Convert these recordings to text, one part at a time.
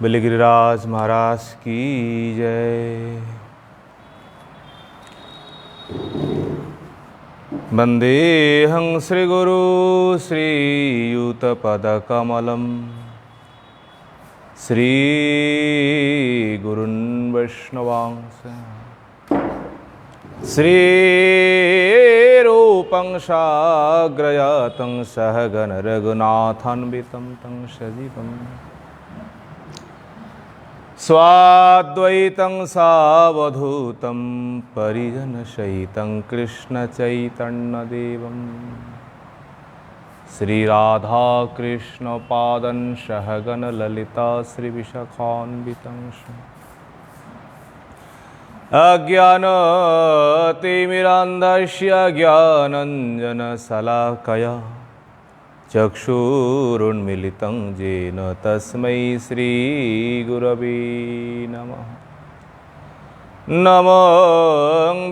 बिलगिरिराज महाराज की जय। वंदेहं श्रीगुरु श्रीयुतपदकमलं श्रीगुरुन् वैष्णवांश श्रीरूपं साग्रजातं सहगण रघुनाथान्वितं तं सजीवम् स्वाद्वैतं सावधूतं परिजनसहितं कृष्णचैतन्यदेवं श्रीराधाकृष्णपादं सहगणललिता श्रीविशाखान्वितं अज्ञानतिमिरान्धस्य ज्ञानाञ्जनशलाकया चक्षुरुन्मीलितं येन तस्मै श्रीगुरवे नमः। नमो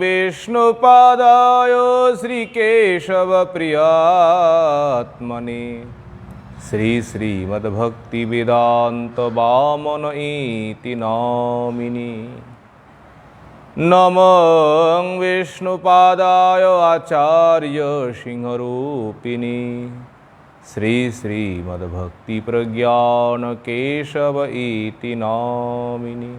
विष्णुपादाय श्रीकेशवप्रियात्मने श्रीमद्भक्तिवेदान्तवामन इति नामिने। नमो विष्णुपादाय आचार्य सिंहरूपिणे श्रीमद्भक्तिप्रज्ञानकेशव इति नामिने।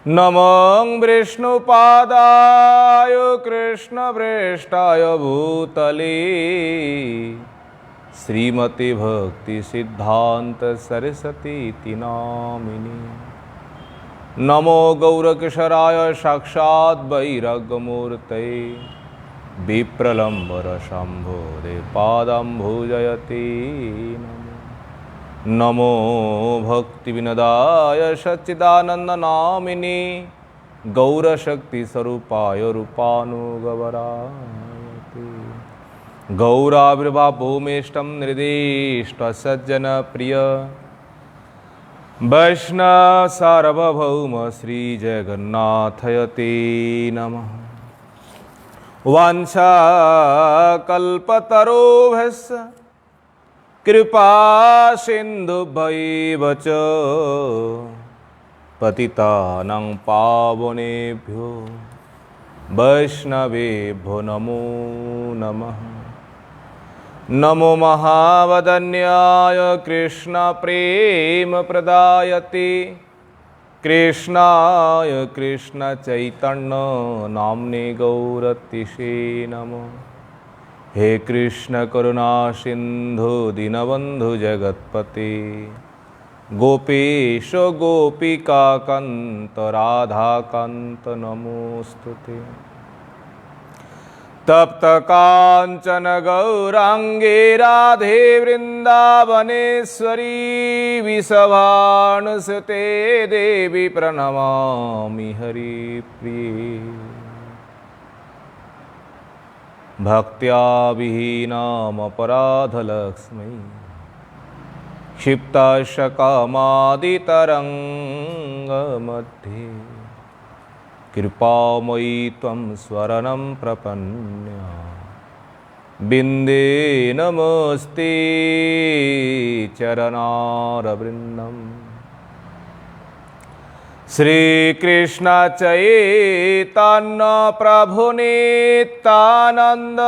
नमो विष्णुपादाय कृष्णप्रेष्ठाय भूतले श्रीमते भक्तिसिद्धान्त सरस्वती इति नामिने। नमो गौरकिशोराय साक्षात् वैराग्यमूर्तये विप्रलम्बर शम्भोरे पादाम्बुजयते नमो भक्तिविनदाय सच्चिदानन्दनामिने गौरशक्तिस्वरूपाय रूपानुगवराय गौराविर्भावभूमिष्ठं निर्दिष्टसज्जनप्रिय वैष्णव सार्वभौम श्रीजगन्नाथयते नमः। वाञ्छाकल्पतरुभ्यश्च कृपा सिन्धुभ्यैव च पतितानां पावनेभ्यो वैष्णवेभ्यो नमो नमः। नमो महावदन्याय कृष्णप्रेमप्रदायते कृष्णाय कृष्णचैतन्य नाम्ने गौरतिसे नमो। हे कृष्ण करुणा सिंधु दीनबंधु जगत्पते गोपेश गोपिका कांत राधा कांत नमोस्तुते। तप्त कांचन गौरांगे राधे वृंदावनेश्वरी विषभानुसुते देवी प्रणमामि हरिप्रिये। भक्त्या विहीनामपराधलक्ष्मी क्षिप्तशकामादितरङ्गमध्ये कृपामयी त्वं स्वरणं प्रपन्या बिन्दे नमस्ते चरणारविन्दम्। श्रीकृष्ण चैतन्य प्रभु नित्यानंद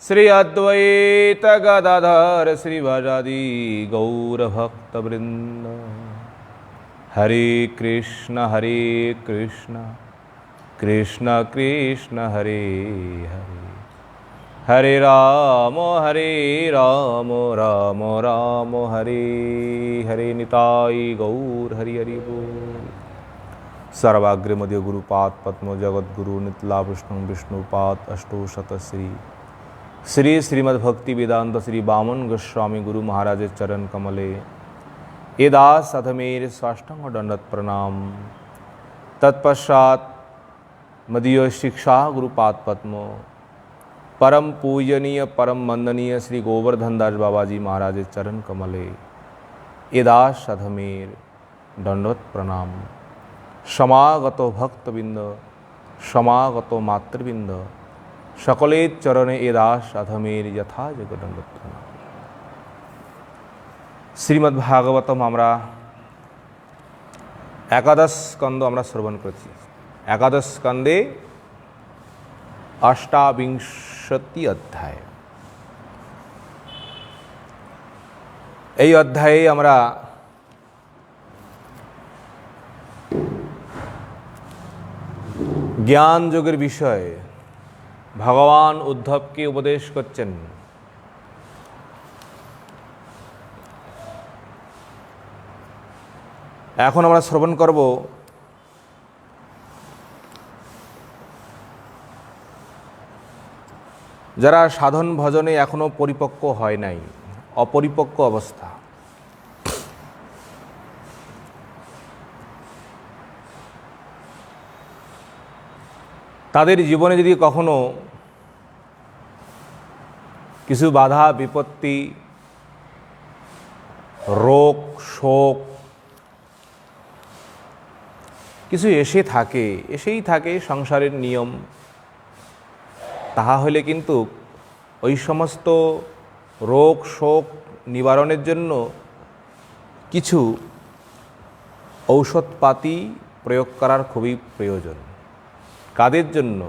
श्री अद्वैत गदाधर श्रीवासादि गौरभक्तवृंद। हरे कृष्ण कृष्ण कृष्ण हरे हरे हरे राम राम राम हरे हरे। निताई गौर हरि हरि बोल। सर्वाग्रमध्य गुरुपाद पद्म जगद्गुरु नितलाभूषणं विष्णुपाद अष्टोशत श्री श्रीमद्भक्ति वेदांत श्री वामन गोस्वामी गुरु महाराज चरण कमले एदास अधमेर साष्टांग दंडवत प्रणाम। तत्पश्चात मदीय शिक्षा गुरुपाद पद्म परम पूजनीय परम वंदनीय श्री गोवर्धन दास बाबाजी महाराज चरण कमले एदास अधमेर दंडवत प्रणाम। समागतो भक्तबिंद समागतो मातृबिंद সকলের চরণে এ দাস অধমের যথা জগদণ্ডত্ব। শ্রীমদ্ ভাগবতম আমরা একাদশ স্কন্দ আমরা শ্রবণ করেছি। একাদশ স্কন্ধে অষ্টাবিংশতি অধ্যায়। এই অধ্যায়ে আমরা জ্ঞান যোগের বিষয়ে ভগবান উদ্ধবকে উপদেশ করছেন। এখন আমরা শ্রবণ করব যারা সাধন ভজনে এখনো পরিপক্ক হয় নাই, অপরিপক্ক অবস্থা। তাদের জীবনে যদি কখনো কিছু বাধা বিপত্তি, রোগ শোক কিছু এসেই থাকে সংসারের নিয়ম, তাহা হলে কিন্তু ওই সমস্ত রোগ শোক নিবারণের জন্য কিছু ঔষধপাতি প্রয়োগ করার খুবই প্রয়োজন। কাদের জন্য?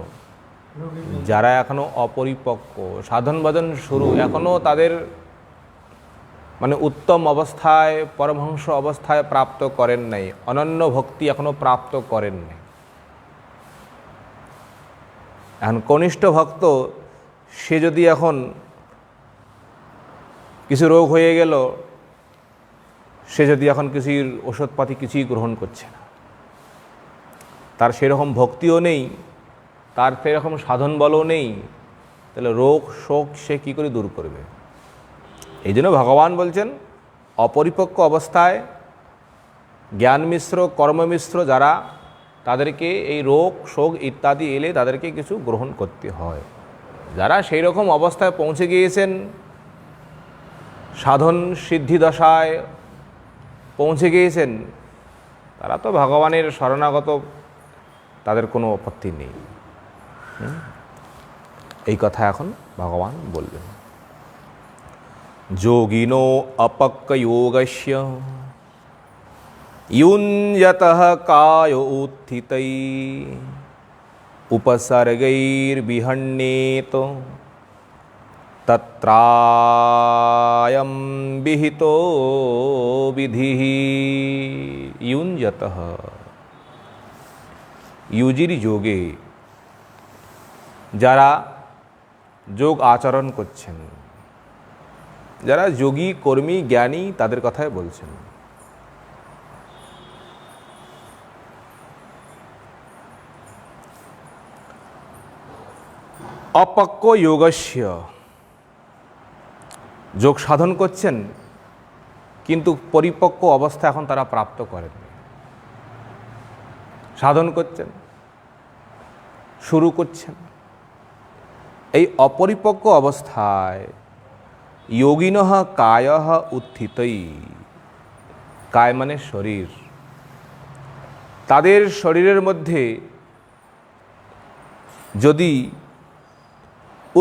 যারা এখনো অপরিপক্ক, সাধন ভজন শুরু, এখনো তাদের উত্তম অবস্থায়, পরমহংস অবস্থায় প্রাপ্ত করেন নাই, অনন্য ভক্তি এখনো প্রাপ্ত করেন নাই। এখন কনিষ্ঠ ভক্ত, সে যদি এখন কিছু রোগ হয়ে গেল, সে যদি এখন কিছুর ওষুধপাতি কিছুই গ্রহণ করছে না, তার সেরকম ভক্তিও নেই, তার সেরকম সাধন বলও নেই, তাহলে রোগ শোক সে কী করে দূর করবে? এই জন্য ভগবান বলছেন অপরিপক্ক অবস্থায় জ্ঞান মিশ্র কর্মমিশ্র যারা, তাদেরকে এই রোগ শোক ইত্যাদি এলে তাদেরকে কিছু গ্রহণ করতে হয়। যারা সেই রকম অবস্থায় পৌঁছে গিয়েছেন, সাধন সিদ্ধি দশায় পৌঁছে গিয়েছেন, তারা তো ভগবানের শরণাগত, তাদের কোনো আপত্তি নেই। এই কথা এখন ভগবান বলবেন। যোগিনো অপক্কয়োগস্য युञ्जतः काय उत्थितै उपसर्गैर्विहण्येत तत्रायं विहितो विधिः। युञ्जतः, युजिर যোগে যারা যোগ আচরণ করছেন, যারা যোগী কর্মী জ্ঞানী, তাদের কথাই বলছেন। অপক্ক যোগস্য, যোগ সাধন করছেন কিন্তু পরিপক্ক অবস্থা এখন তারা প্রাপ্ত করেন। সাধন করছেন, শুরু করছেন, এই অপরিপক্ক অবস্থায় যোগিনঃ কায়ঃ উত্থিতৈ, কায় মানে শরীর, তাদের শরীরের মধ্যে যদি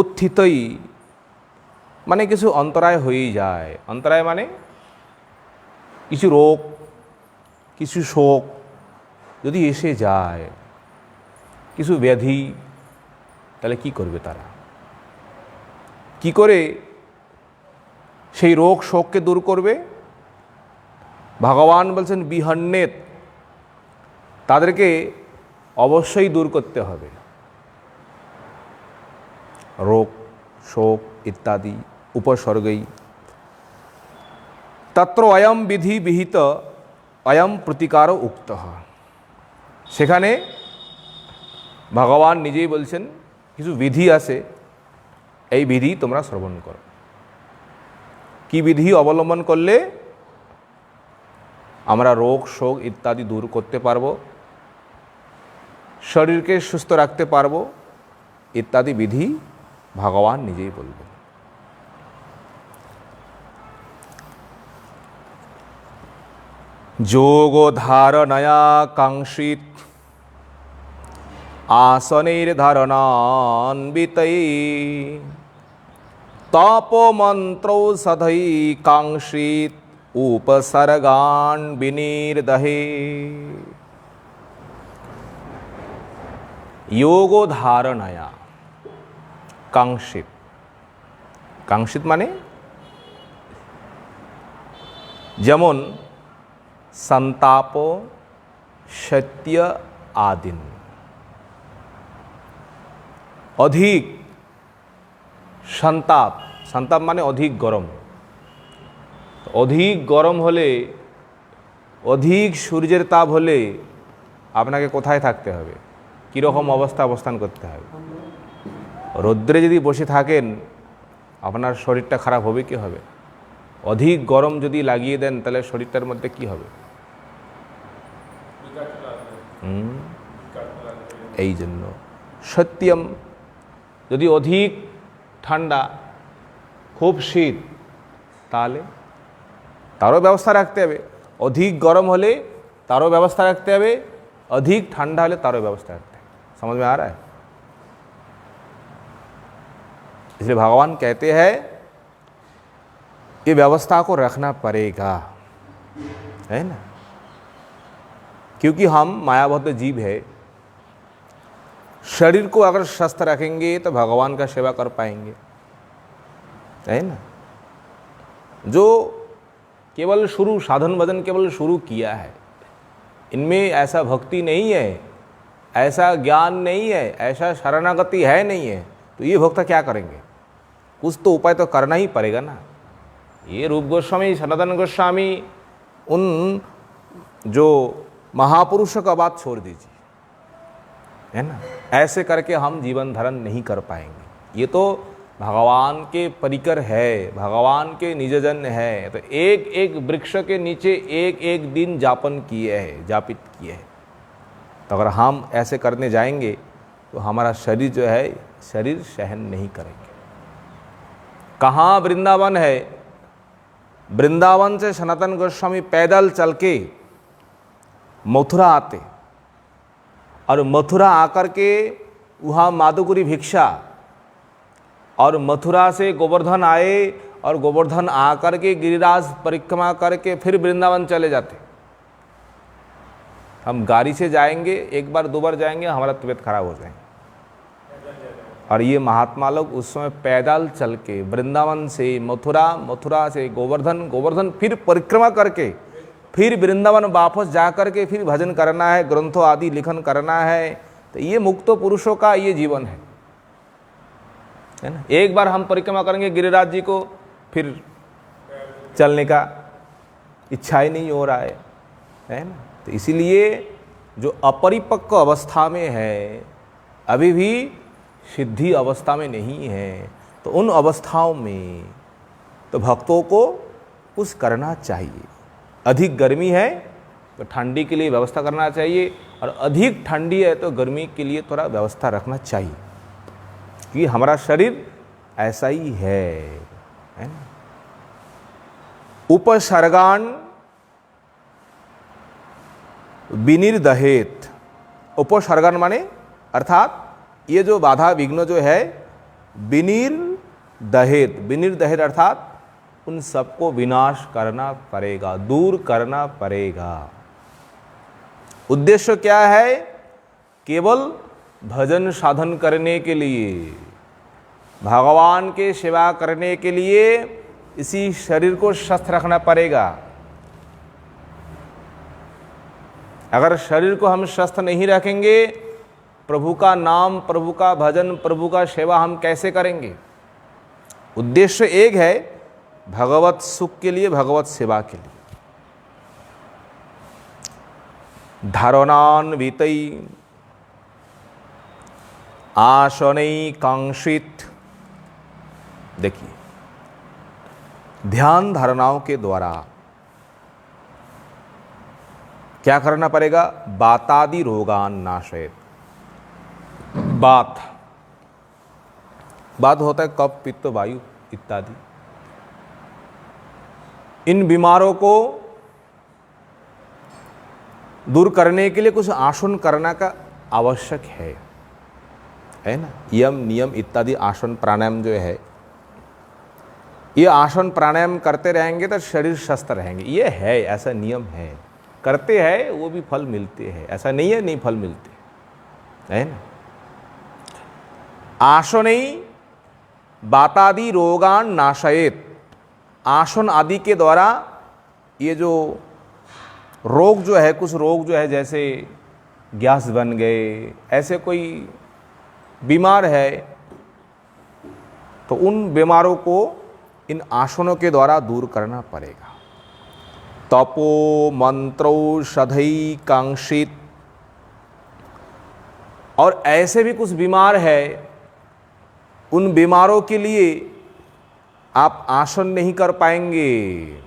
উত্থিতই মানে কিছু অন্তরায় হয়েই যায়, অন্তরায় মানে কিছু রোগ কিছু শোক যদি এসে যায়, কিছু ব্যাধি, তাহলে কি করবে তারা? কি করে সেই রোগ শোককে দূর করবে? ভগবান বলছেন বিহন্নেত, তাদেরকে অবশ্যই দূর করতে হবে। রোগ শোক ইত্যাদি উপসর্গই তত্র অয়ম বিধি বিহিত অয়ম প্রতিকার উক্ত। সেখানে ভগবান নিজেই বলছেন কিছু বিধি আছে, এই বিধি তোমরা শ্রবণ করো। কি বিধি অবলম্বন করলে আমরা রোগ শোক ইত্যাদি দূর করতে পারবো, শরীরকে সুস্থ রাখতে পারবো, ইত্যাদি বিধি ভগবান নিজেই বলবেন। যোগ ধারণয়া কাঙ্ক্ষিত आसनैर्धरणान्वितै तपोमन्त्रौषधै कांक्षित उपसर्गान् विनिर्दहे। योगो धारणया कांक्षित, कांक्षित माने যেমন संताप सत्य आदिन। अधिक संताप, संताप माने अधिक गरम, अधिक गरम होले अधिक सूर्যের তাপ হলে আপনাকে কোথায় থাকতে হবে, কী রকম অবস্থা অবস্থান করতে হবে? রৌদ্রে যদি বসে থাকেন আপনার শরীরটা খারাপ হবে কি হবে? অধিক গরম যদি লাগিয়ে দেন তাহলে শরীরটার মধ্যে কি হবে? এই জন্য সত্যম, যদি অধিক ঠান্ডা খুব শীত তাহলে তারও ব্যবস্থা রাখতে হবে। অধিক গরম হলে তারও ব্যবস্থা রাখতে হবে, अधिक ठंडा हले तारो व्यवस्था रखते हैं। समझ में आ रहा है? इसलिए भगवान कहते हैं ये व्यवस्था को रखना पड़ेगा, है ना, क्योंकि हम मायाबद्ध जीव है। शरीर को अगर स्वस्थ रखेंगे तो भगवान का सेवा कर पाएंगे, है ना। जो केवल शुरू साधन भजन केवल शुरू किया है, इनमें ऐसा भक्ति नहीं है, ऐसा ज्ञान नहीं है, ऐसा शरणागति है नहीं है, तो ये भक्त क्या करेंगे? कुछ तो उपाय तो करना ही पड़ेगा ना। ये रूप गोस्वामी, सनातन गोस्वामी, उन जो महापुरुषों का बात छोड़ दीजिए, है ना। ऐसे करके हम जीवन धारण नहीं कर पाएंगे। ये तो भगवान के परिकर है, भगवान के निजजन है, तो एक एक वृक्ष के नीचे एक एक दिन जापन किए हैं, जापित किए हैं। तो अगर हम ऐसे करने जाएंगे तो हमारा शरीर जो है, शरीर सहन नहीं करेंगे। कहाँ वृंदावन है? वृंदावन से सनातन गोस्वामी पैदल चल के मथुरा आते और मथुरा आकर के वहाँ माधुकुरी भिक्षा, और मथुरा से गोवर्धन आए और गोवर्धन आकर के गिरिराज परिक्रमा करके फिर वृंदावन चले जाते। हम गाड़ी से जाएंगे, एक बार दो बार जाएंगे, हमारा तबीयत खराब हो जाएगी। और ये महात्मा लोग उस समय पैदल चल के वृंदावन से मथुरा, मथुरा से गोवर्धन, गोवर्धन फिर परिक्रमा करके फिर वृंदावन वापस जा कर के फिर भजन करना है, ग्रंथों आदि लिखन करना है। तो ये मुक्त पुरुषों का ये जीवन है ना। एक बार हम परिक्रमा करेंगे गिरिराज जी को, फिर चलने का इच्छा ही नहीं हो रहा है ना। तो इसीलिए जो अपरिपक्व अवस्था में है, अभी भी सिद्धि अवस्था में नहीं है, तो उन अवस्थाओं में तो भक्तों को कुछ करना चाहिए। अधिक गर्मी है तो ठंडी के लिए व्यवस्था करना चाहिए, और अधिक ठंडी है तो गर्मी के लिए थोड़ा व्यवस्था रखना चाहिए, कि हमारा शरीर ऐसा ही है ना। उपसर्गान विनिर्दहेत, उपसर्गान माने अर्थात ये जो बाधा विघ्न जो है, विनिर्दहेत, विनिर्दहेत अर्थात उन सबको विनाश करना पड़ेगा, दूर करना पड़ेगा। उद्देश्य क्या है? केवल भजन साधन करने के लिए, भगवान के सेवा करने के लिए इसी शरीर को स्वस्थ रखना पड़ेगा। अगर शरीर को हम स्वस्थ नहीं रखेंगे, प्रभु का नाम, प्रभु का भजन, प्रभु का सेवा हम कैसे करेंगे? उद्देश्य एक है, भगवत सुख के लिए, भगवत सेवा के लिए। धारणान्वितै आसनै कांक्षित, देखिए ध्यान धारणाओं के द्वारा क्या करना पड़ेगा? बातादि रोगान नाशयत। बात, बात होता है कफ, पित्त, वायु इत्यादि। इन बीमारों को दूर करने के लिए कुछ आसन करना का आवश्यक है। है ना। यम नियम इत्यादि आसन प्राणायाम जो है, ये आसन प्राणायाम करते रहेंगे तो शरीर स्वस्थ रहेंगे, ये है, ऐसा नियम है। करते हैं वो भी फल मिलते हैं, ऐसा नहीं है नहीं फल मिलते, है ना। आसनई वातादि रोगान नाशयेत, आसन आदि के द्वारा ये जो रोग जो है, कुछ रोग जो है जैसे गैस बन गए, ऐसे कोई बीमार है तो उन बीमारों को इन आसनों के द्वारा दूर करना पड़ेगा। तपो मंत्रौषधि कांक्षित, और ऐसे भी कुछ बीमार है, उन बीमारों के लिए आप आसन नहीं कर पाएंगे,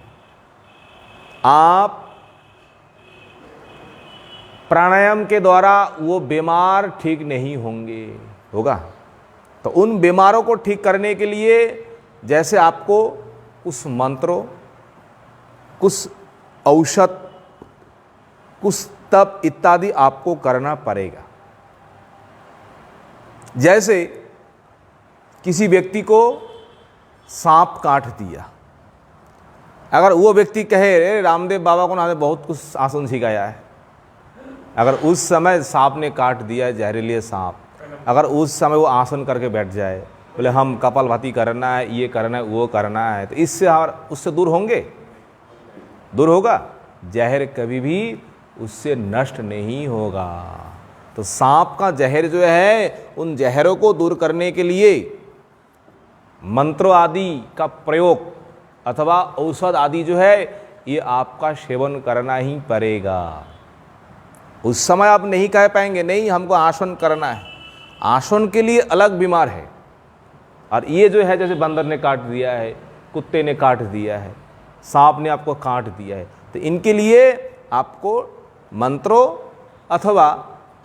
आप प्राणायाम के द्वारा वो बीमार ठीक नहीं होगा। तो उन बीमारों को ठीक करने के लिए जैसे आपको कुछ मंत्रों, कुछ औषध, कुछ तप इत्यादि आपको करना पड़ेगा। जैसे किसी व्यक्ति को सांप काट दिया, अगर वो व्यक्ति कहे रे रामदेव बाबा को ना बहुत कुछ आसन सिखाया है, अगर उस समय सांप ने काट दिया, जहरीले सांप, अगर उस समय वो आसन करके बैठ जाए, बोले हम कपालभाति करना है, ये करना है, वो करना है, तो इससे और उससे दूर होंगे? दूर होगा? जहर कभी भी उससे नष्ट नहीं होगा। तो सांप का जहर जो है, उन जहरों को दूर करने के लिए मंत्रों आदि का प्रयोग अथवा औषध आदि जो है, ये आपका सेवन करना ही पड़ेगा। उस समय आप नहीं कह पाएंगे नहीं हमको आसन करना है, आसन के लिए अलग बीमार है। और ये जो है जैसे बंदर ने काट दिया है, कुत्ते ने काट दिया है, सांप ने आपको काट दिया है, तो इनके लिए आपको मंत्रों अथवा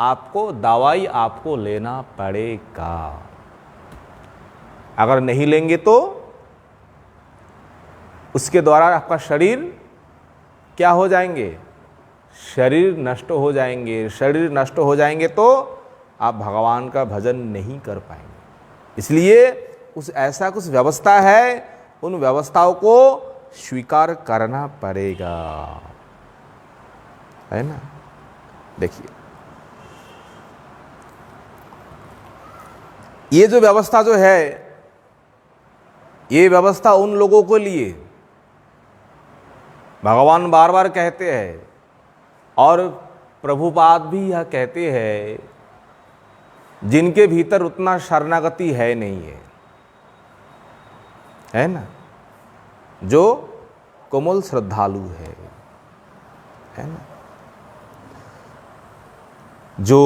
आपको दवाई आपको लेना पड़ेगा। अगर नहीं लेंगे तो उसके द्वारा आपका शरीर क्या हो जाएंगे? शरीर नष्ट हो जाएंगे। शरीर नष्ट हो जाएंगे तो आप भगवान का भजन नहीं कर पाएंगे। इसलिए ऐसा कुछ व्यवस्था है, उन व्यवस्थाओं को स्वीकार करना पड़ेगा, है ना। देखिए ये जो व्यवस्था जो है, ये व्यवस्था उन लोगों को लिए भगवान बार बार कहते हैं, और प्रभुपाद भी यह कहते हैं, जिनके भीतर उतना शरणागति है नहीं है ना, जो कोमल श्रद्धालु है ना, जो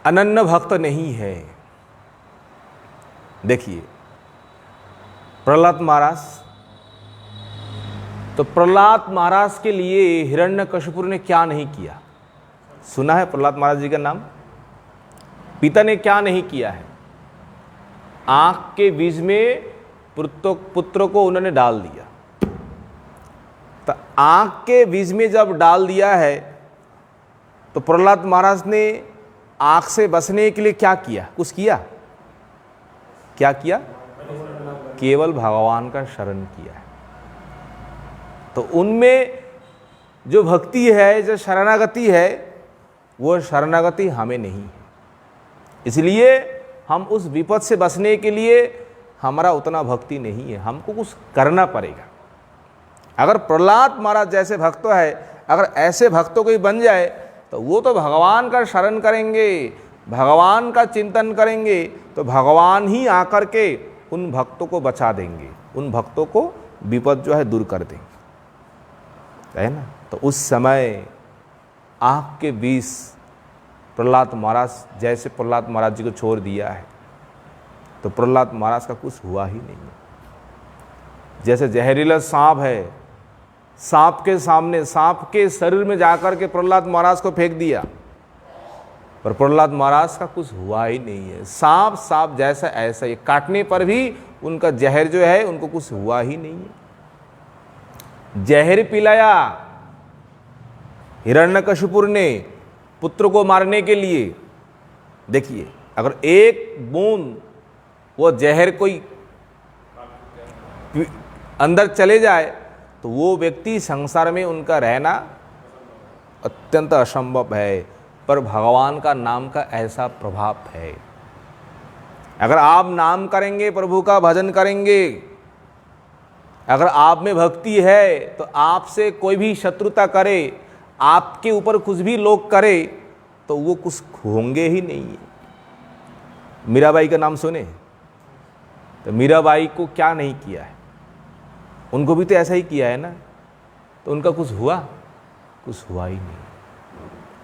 अनन्य भक्त नहीं है। देखिए प्रहलाद महाराज, तो प्रहलाद महाराज के लिए हिरण्यकशिपु ने क्या नहीं किया? सुना है प्रहलाद महाराज जी का नाम? पिता ने क्या नहीं किया है? आंख के बीज में पुत्र को उन्होंने डाल दिया। तो आंख के बीज में जब डाल दिया है तो प्रहलाद महाराज ने आंख से बचने के लिए क्या किया? कुछ किया? क्या किया? केवल भगवान का शरण किया है। तो उनमें जो भक्ति है, जो शरणागति है, वो शरणागति हमें नहीं है। इसलिए हम उस विपद से बचने के लिए हमारा उतना भक्ति नहीं है, हमको कुछ करना पड़ेगा। अगर प्रहलाद महाराज जैसे भक्त है, अगर ऐसे भक्तों को ही बन जाए तो वो तो भगवान का शरण करेंगे, भगवान का चिंतन करेंगे, तो भगवान ही आकर के उन भक्तों को बचा देंगे, उन भक्तों को विपद जो है दूर कर देंगे, है ना। तो उस समय आँख के बीच प्रहलाद महाराज, जैसे प्रहलाद महाराज जी को छोड़ दिया है, तो प्रहलाद महाराज का कुछ हुआ ही नहीं है। जैसे जहरीला सांप है, सांप के सामने, सांप के शरीर में जाकर के प्रहलाद महाराज को फेंक दिया, पर प्रहलाद महाराज का कुछ हुआ ही नहीं है। सांप जैसा ऐसा ही, काटने पर भी उनका जहर जो है उनको कुछ हुआ ही नहीं है। जहर पिलाया हिरण्यकशिपु ने, पुत्र को मारने के लिए। देखिए, अगर एक बूंद वो जहर कोई अंदर चले जाए तो वो व्यक्ति संसार में उनका रहना अत्यंत असंभव है। पर भगवान का नाम का ऐसा प्रभाव है, अगर आप नाम करेंगे, प्रभु का भजन करेंगे, अगर आप में भक्ति है, तो आपसे कोई भी शत्रुता करे, आपके ऊपर कुछ भी लोग करे, तो वो कुछ होंगे ही नहीं है। मीराबाई का नाम सुने, तो मीराबाई को क्या नहीं किया है, उनको भी तो ऐसा ही किया है ना, तो उनका कुछ हुआ? कुछ हुआ ही नहीं।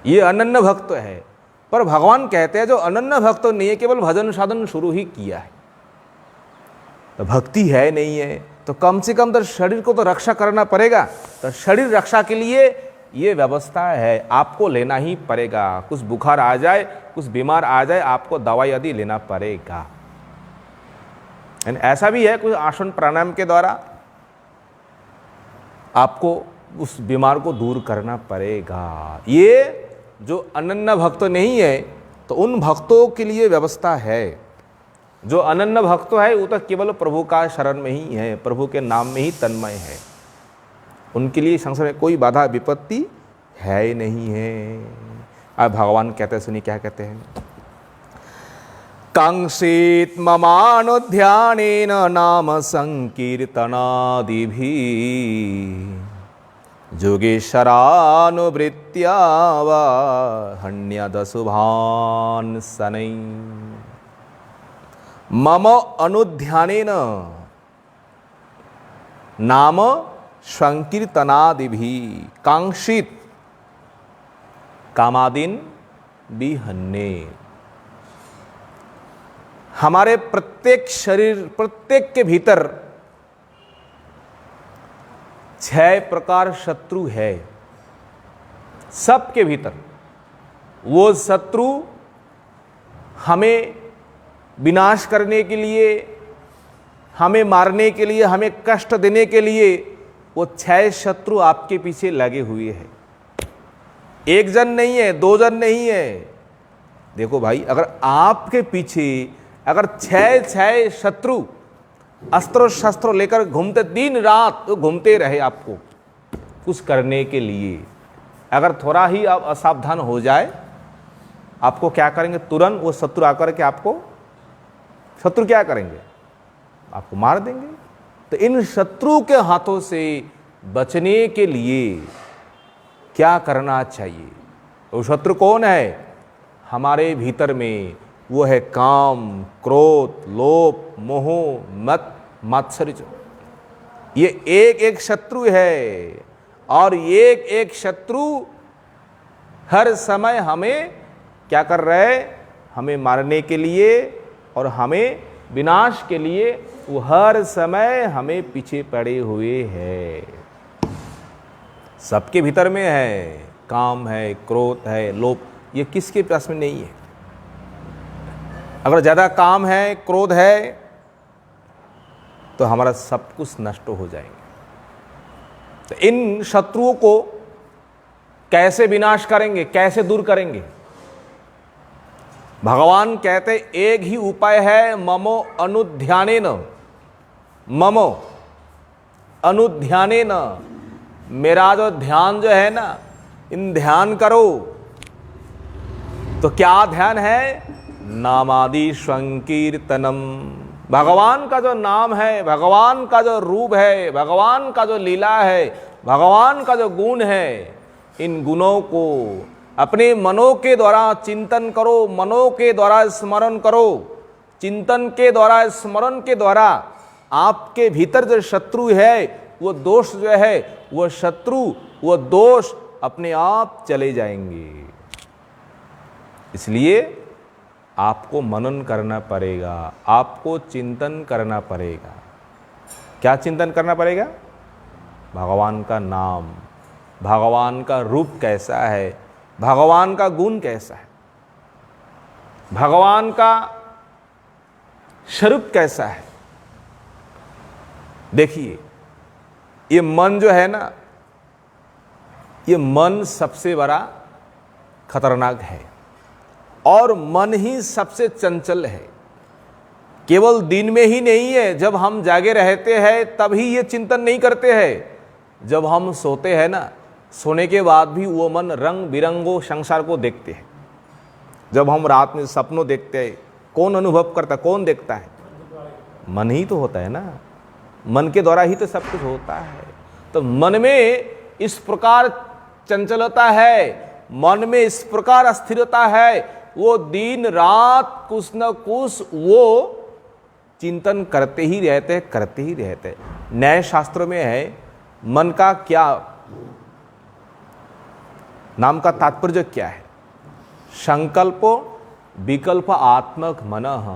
ये अनन्य भक्त है। पर भगवान कहते हैं जो अनन्य भक्त नहीं है, केवल भजन साधन शुरू ही किया है, तो भक्ति है नहीं है, तो कम से कम तो शरीर को तो रक्षा करना पड़ेगा। तो शरीर रक्षा के लिए ये व्यवस्था है, आपको लेना ही पड़ेगा। कुछ बुखार आ जाए, कुछ बीमार आ जाए, आपको दवाई आदि लेना पड़ेगा। ऐसा भी है, कुछ आसन प्राणायाम के द्वारा आपको उस बीमार को दूर करना पड़ेगा। ये जो अनन्य भक्त नहीं है, तो उन भक्तों के लिए व्यवस्था है। जो अनन्य भक्त है वो तो केवल प्रभु का शरण में ही है, प्रभु के नाम में ही तन्मय है, उनके लिए संसार में कोई बाधा विपत्ति है ही नहीं है। अब भगवान कहते हैं, सुनिए क्या कहते हैं। कांक्षित ममानुध्यानेन नाम संकीर्तनादिभिः योगेश्वरानुवृत्त्या वा हन्यदशुभान् शनै। मम अनुध्यानेन नाम संकीर्तनादिभिः कांक्षित कामादीन विहन्ने। हमारे प्रत्येक शरीर, प्रत्येक के भीतर 6 प्रकार शत्रु है, सबके भीतर। वो शत्रु हमें विनाश करने के लिए, हमें मारने के लिए, हमें कष्ट देने के लिए, वो 6 शत्रु आपके पीछे लगे हुए हैं। एक जन नहीं है, 2 जन नहीं है। देखो भाई, अगर आपके पीछे अगर 6 शत्रु अस्त्र शस्त्र लेकर घूमते, दिन रात तो घूमते रहे आपको कुछ करने के लिए, अगर थोड़ा ही आप असावधान हो जाए, आपको क्या करेंगे? तुरंत वो शत्रु आकर के आपको, शत्रु क्या करेंगे? आपको मार देंगे। तो इन शत्रु के हाथों से बचने के लिए क्या करना चाहिए? वो शत्रु कौन है? हमारे भीतर में वो है काम, क्रोध, लोभ, मोह, मत, मात्सर्य। ये एक एक शत्रु है, और एक एक शत्रु हर समय हमें क्या कर रहे हैं? हमें मारने के लिए और हमें विनाश के लिए वो हर समय हमें पीछे पड़े हुए हैं। सबके भीतर में है, काम है, क्रोध है, लोभ। ये किसके पास में नहीं है? अगर ज़्यादा काम है, क्रोध है, तो हमारा सब कुछ नष्ट हो जाएंगे। तो इन शत्रुओं को कैसे विनाश करेंगे, कैसे दूर करेंगे? भगवान कहते एक ही उपाय है, ममो अनुध्यानेन। ममो अनुध्यानेन, मेरा जो ध्यान जो है ना, इन ध्यान करो। तो क्या ध्यान है? नामादि संकीर्तनम। भगवान का जो नाम है, भगवान का जो रूप है, भगवान का जो लीला है, भगवान का जो गुण है, इन गुणों को अपने मनों के द्वारा चिंतन करो, मनों के द्वारा स्मरण करो। चिंतन के द्वारा, स्मरण के द्वारा आपके भीतर जो शत्रु है, वो दोष जो है, वो शत्रु, वो दोष अपने आप चले जाएंगे। इसलिए आपको मनन करना पड़ेगा, आपको चिंतन करना पड़ेगा। क्या चिंतन करना पड़ेगा? भगवान का नाम, भगवान का रूप कैसा है, भगवान का गुण कैसा है, भगवान का स्वरूप कैसा है। देखिए, ये मन जो है ना, ये मन सबसे बड़ा खतरनाक है। और मन ही सबसे चंचल है। केवल दिन में ही नहीं है, जब हम जागे रहते हैं तभी ये चिंतन नहीं करते हैं। जब हम सोते हैं ना, सोने के बाद भी वो मन रंग बिरंगों संसार को देखते हैं। जब हम रात में सपनों देखते हैं, कौन अनुभव करता, कौन देखता है? मन ही तो होता है ना। मन के द्वारा ही तो सब कुछ होता है। तो मन में इस प्रकार चंचलता है, मन में इस प्रकार अस्थिरता है, वो दिन रात कुछ न कुछ वो चिंतन करते ही रहते, करते ही रहते। न्याय शास्त्र में है, मन का क्या नाम का तात्पर्य क्या है? संकल्प विकल्प आत्मक मनः।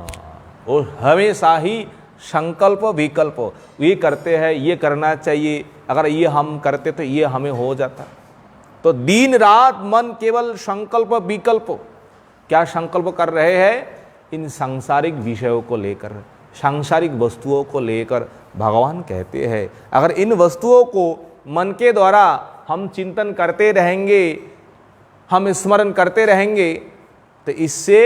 और हमेशा ही संकल्प विकल्प ये करते हैं, ये करना चाहिए, अगर ये हम करते तो ये हमें हो जाता। तो दिन रात मन केवल संकल्प विकल्प, क्या संकल्प कर रहे हैं? इन सांसारिक विषयों को लेकर, सांसारिक वस्तुओं को लेकर। भगवान कहते हैं अगर इन वस्तुओं को मन के द्वारा हम चिंतन करते रहेंगे, हम स्मरण करते रहेंगे, तो इससे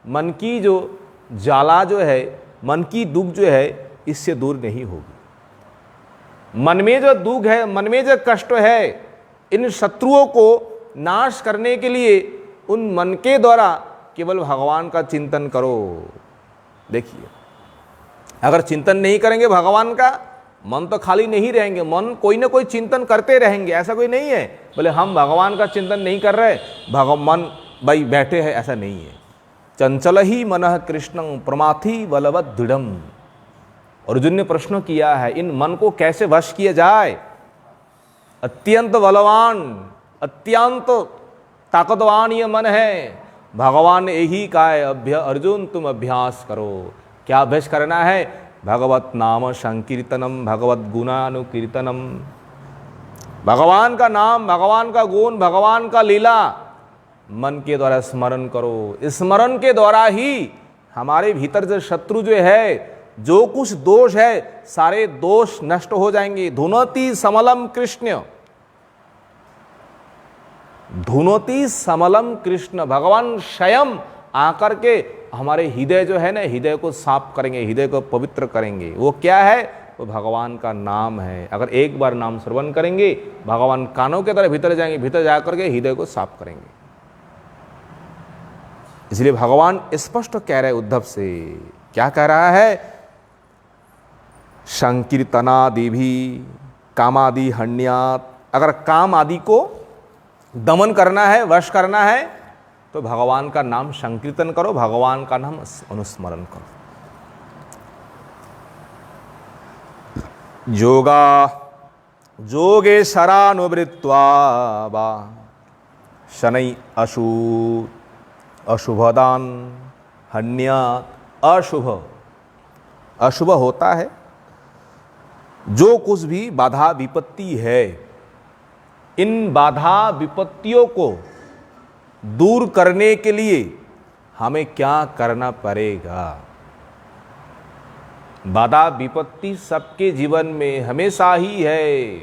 मन की जो ज्वाला जो है, मन की दुख जो है, इससे दूर नहीं होगी। मन में जो दुख है, मन में जो कष्ट है, इन शत्रुओं को नाश करने के लिए उन मन के द्वारा केवल भगवान का चिंतन करो। देखिए, अगर चिंतन नहीं करेंगे भगवान का, मन तो खाली नहीं रहेंगे, मन कोई ना कोई चिंतन करते रहेंगे। ऐसा कोई नहीं है बोले हम भगवान का चिंतन नहीं कर रहे, भगवान भाई बैठे हैं, ऐसा नहीं है। चंचल ही मनः कृष्णं प्रमाथि बलवत दृढ़म। अर्जुन ने प्रश्न किया है, इन मन को कैसे वश किया जाए? अत्यंत बलवान, अत्यंत ताकतवान ये मन है। भगवान ने यही कहा है, अर्जुन तुम अभ्यास करो। क्या अभ्यास करना है? भगवत नाम संकीर्तनम, भगवत गुणानुकीर्तनम। भगवान का नाम, भगवान का गुण, भगवान का लीला मन के द्वारा स्मरण करो। स्मरण के द्वारा ही हमारे भीतर जो शत्रु जो है, जो कुछ दोष है, सारे दोष नष्ट हो जाएंगे। धुनोति समलम कृष्ण, धुनोति समलम कृष्ण। भगवान स्वयं आकर के हमारे हृदय जो है ना, हृदय को साफ करेंगे, हृदय को पवित्र करेंगे। वो क्या है? वो भगवान का नाम है। अगर एक बार नाम श्रवण करेंगे, भगवान कानों के तरह भीतर जाएंगे, भीतर जाकर के हृदय को साफ करेंगे। इसलिए भगवान स्पष्ट कह रहे उद्धव से, क्या कह रहा है? संकीर्तनादि भी कामादि हन्यात। अगर काम आदि को दमन करना है, वश करना है, तो भगवान का नाम संकीर्तन करो, भगवान का नाम अनुस्मरण करो। योगा योगेश्वरानुवृत्त्वा वा शनै अशुभदान हन्यात। अशुभ, अशुभ होता है जो कुछ भी बाधा विपत्ति है। इन बाधा विपत्तियों को दूर करने के लिए हमें क्या करना पड़ेगा? बाधा विपत्ति सबके जीवन में हमेशा ही है,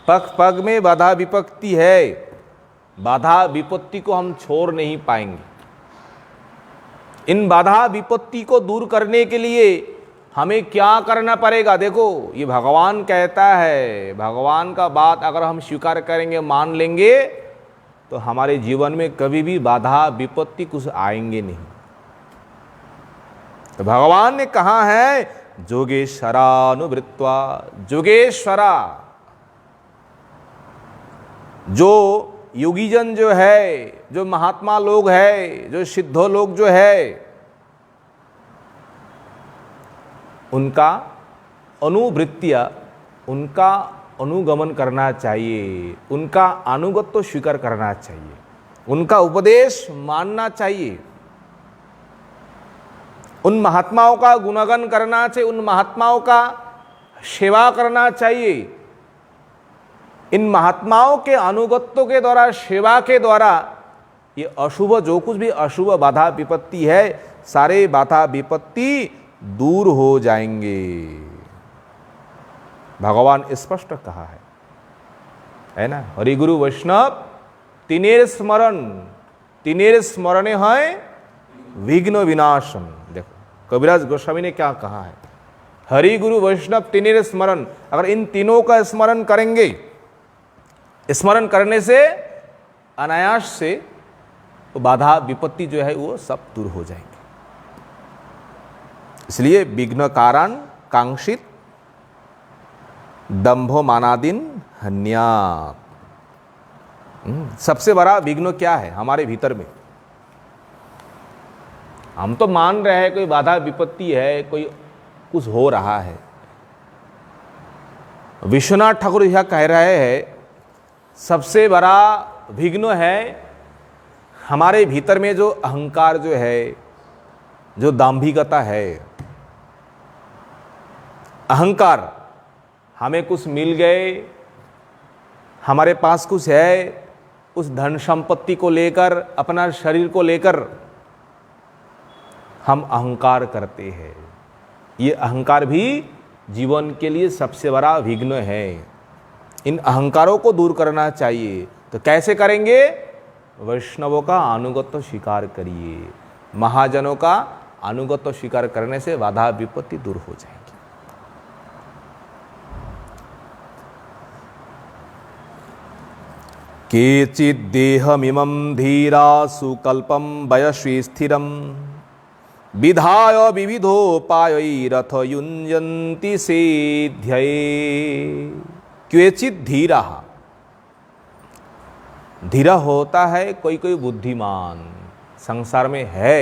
पग पग में बाधा विपत्ति है। बाधा विपत्ति को हम छोड़ नहीं पाएंगे। इन बाधा विपत्ति को दूर करने के लिए हमें क्या करना पड़ेगा? देखो, ये भगवान कहता है, भगवान का बात अगर हम स्वीकार करेंगे, मान लेंगे, तो हमारे जीवन में कभी भी बाधा विपत्ति कुछ आएंगे नहीं। तो भगवान ने कहा है योगेश्वरानुवृत्त्वा। योगेश्वरा, जो योगीजन जो है, जो महात्मा लोग है, जो सिद्धो लोग जो है, उनका अनुवृत्तियां, उनका अनुगमन करना चाहिए, उनका अनुगत्य स्वीकार करना चाहिए, उनका उपदेश मानना चाहिए, उन महात्माओं का गुणगान करना चाहिए, उन महात्माओं का सेवा करना चाहिए। इन महात्माओं के अनुगत्यों के द्वारा, सेवा के द्वारा ये अशुभ, जो कुछ भी अशुभ बाधा विपत्ति है, सारे बाधा विपत्ति दूर हो जाएंगे। भगवान स्पष्ट कहा है ना? हरि गुरु वैष्णव तिनेर स्मरणे है विघ्न विनाशन। देखो कबीराज गोस्वामी ने क्या कहा है, हरि गुरु वैष्णव तिनेर स्मरण, अगर इन तीनों का स्मरण करेंगे, स्मरण करने से अनायास से बाधा विपत्ति जो है वो सब दूर हो जाएंगे। इसलिए विघ्न कारण कांक्षित दंभो मानादीन हन्यात। सबसे बड़ा विघ्न क्या है हमारे भीतर में? हम तो मान रहे हैं कोई बाधा विपत्ति है, कोई कुछ हो रहा है। विश्वनाथ ठाकुर यह कह रहे हैं सबसे बड़ा विघ्न है हमारे भीतर में जो अहंकार जो है, जो दांभिकता है। अहंकार, हमें कुछ मिल गए, हमारे पास कुछ है, उस धन संपत्ति को लेकर, अपना शरीर को लेकर हम अहंकार करते हैं। ये अहंकार भी जीवन के लिए सबसे बड़ा विघ्न है। इन अहंकारों को दूर करना चाहिए। तो कैसे करेंगे? वैष्णवों का अनुगत्य स्वीकार करिए। महाजनों का अनुगत्य स्वीकार करने से बाधा विपत्ति दूर हो जाएगी। केचित् देहमिमं धीरा सुकल्पं वयसि स्थिरं विधाय विविधोपायैरथ युञ्जन्ति सिद्ध्यये। केचित् धीरा, धीरा होता है कोई कोई बुद्धिमान संसार में है।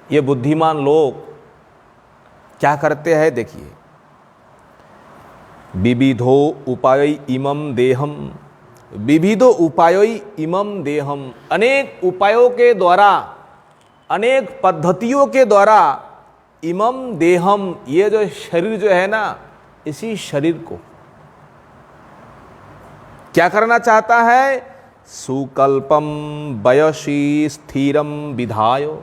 ये बुद्धिमान लोग क्या करते हैं देखिए, विविधो उपाय इमं देहम, विविधो उपायों इमं देहम, अनेक उपायों के द्वारा, अनेक पद्धतियों के द्वारा इमं देहम, ये जो शरीर जो है ना, इसी शरीर को क्या करना चाहता है? सुकल्पम वयसि स्थिरम विधायो।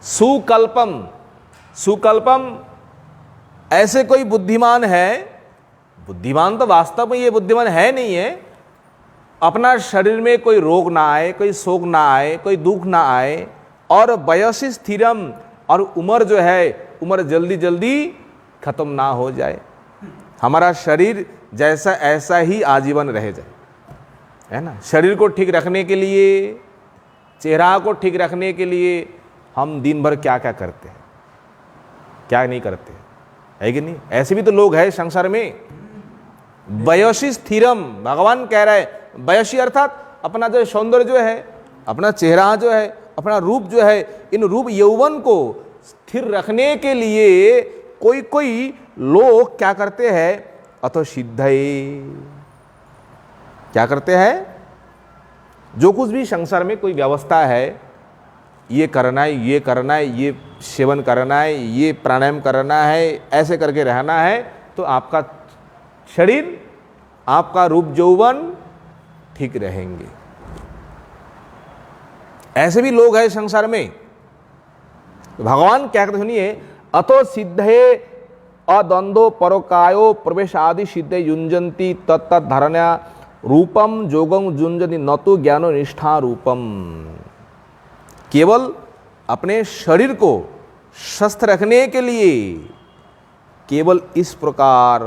सुकल्पम, सुकल्पम ऐसे कोई बुद्धिमान है, बुद्धिमान तो वास्तव में ये बुद्धिमान है नहीं है, अपना शरीर में कोई रोग ना आए, कोई शोक ना आए, कोई दुख ना आए, और वयसि स्थिरम, और उम्र जो है, उम्र जल्दी जल्दी खत्म ना हो जाए। हमारा शरीर जैसा ऐसा ही आजीवन रह जाए, है ना। शरीर को ठीक रखने के लिए, चेहरा को ठीक रखने के लिए हम दिन भर क्या क्या करते हैं, क्या नहीं करते, है कि नहीं? ऐसे भी तो लोग हैं संसार में। वयसि स्थिरम, भगवान कह रहे हैं वयसि अर्थात अपना जो सौंदर्य जो है, अपना चेहरा जो है, अपना रूप जो है, इन रूप यौवन को स्थिर रखने के लिए कोई कोई लोग क्या करते हैं? अथो सिद्धये, क्या करते हैं? जो कुछ भी संसार में कोई व्यवस्था है, ये करना है, ये करना है, ये सेवन करना है, ये प्राणायाम करना है, ऐसे करके रहना है, तो आपका शरीर, आपका रूप यौवन ठीक रहेंगे। ऐसे भी लोग हैं संसार में। भगवान क्या कहते सुनिए, अतो सिद्धे अद्वंद्व परोकायो प्रवेश आदि सिद्धे युंजन्ति तत्त धारणा रूपम जोगम युंजन्ति न तो ज्ञानो निष्ठा रूपम। केवल अपने शरीर को स्वस्थ रखने के लिए केवल इस प्रकार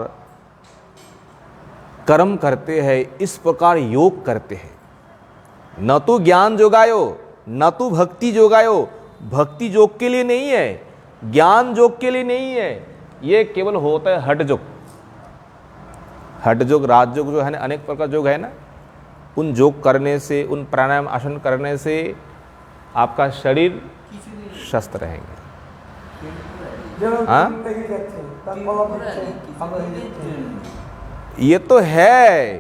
कर्म करते हैं, इस प्रकार योग करते हैं। न तो ज्ञान जोगायो, न तो भक्ति जोगायो। भक्ति योग के लिए नहीं है, ज्ञान योग के लिए नहीं है, ये केवल होता है हठ योग। हठ योग, राजयोग जो है ना, अनेक प्रकार योग है ना, उन योग करने से, उन प्राणायाम आसन करने से आपका शरीर स्वस्थ रहेंगे। हाँ, ये तो है,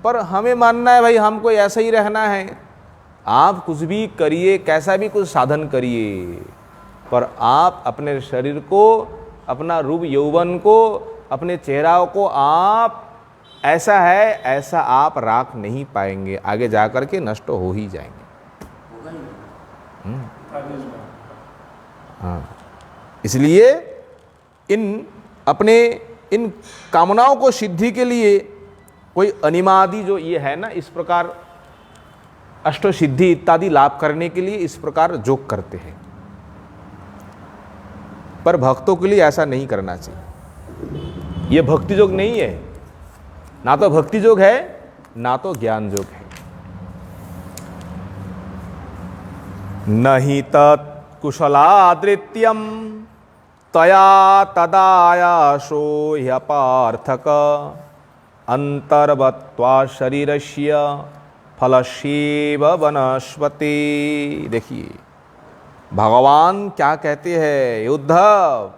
पर हमें मानना है भाई हमको ऐसा ही रहना है। आप कुछ भी करिए, कैसा भी कुछ साधन करिए, पर आप अपने शरीर को, अपना रूप यौवन को, अपने चेहरा को आप ऐसा है ऐसा आप राख नहीं पाएंगे, आगे जाकर के नष्ट हो ही जाएंगे। हाँ, इसलिए इन कामनाओं को सिद्धि के लिए कोई अनिमादि जो ये है ना, इस प्रकार अष्ट सिद्धि इत्यादि लाभ करने के लिए इस प्रकार योग करते हैं। पर भक्तों के लिए ऐसा नहीं करना चाहिए। यह भक्ति योग नहीं है, ना तो भक्ति योग है ना तो ज्ञान योग है। नहि तत् कुशलादृत्यम तया तदायाशो ह्यपार्थक अंतर्वत्वा शरीरस्य फलस्यैव वनस्पति। देखिए भगवान क्या कहते हैं, उद्धव